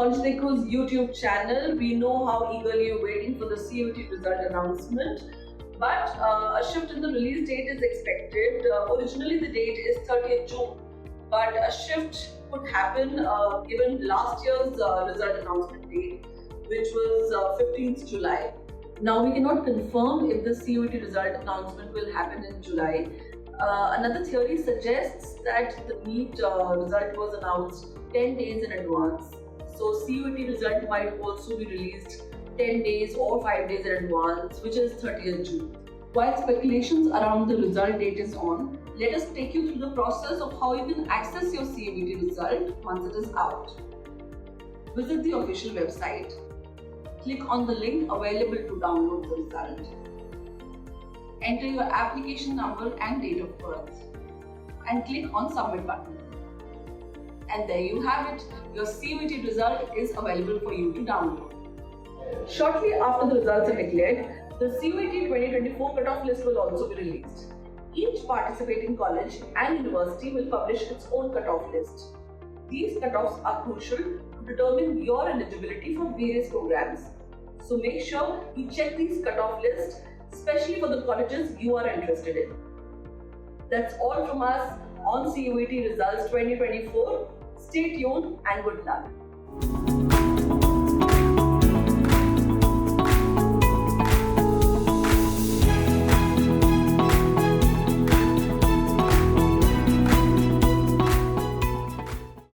CollegeDekho's YouTube channel. We know how eagerly you're waiting for the CUET result announcement, but a shift in the release date is expected. Originally the date is 30th June, but a shift could happen given last year's result announcement date, which was 15th July. Now we cannot confirm if the CUET result announcement will happen in July. Another theory suggests that the NEET result was announced 10 days in advance. So CUET result might also be released 10 days or 5 days in advance, which is 30th June. While speculations around the result date is on, let us take you through the process of how you can access your CUET result once it is out. Visit the official website. Click on the link available to download the result. Enter your application number and date of birth and click on Submit button. And there you have it, your CUET result is available for you to download. Shortly after the results are declared, the CUET 2024 cutoff list will also be released. Each participating college and university will publish its own cutoff list. These cutoffs are crucial to determine your eligibility for various programs. So make sure you check these cutoff lists, especially for the colleges you are interested in. That's all from us on CUET Results 2024. Stay tuned and good luck.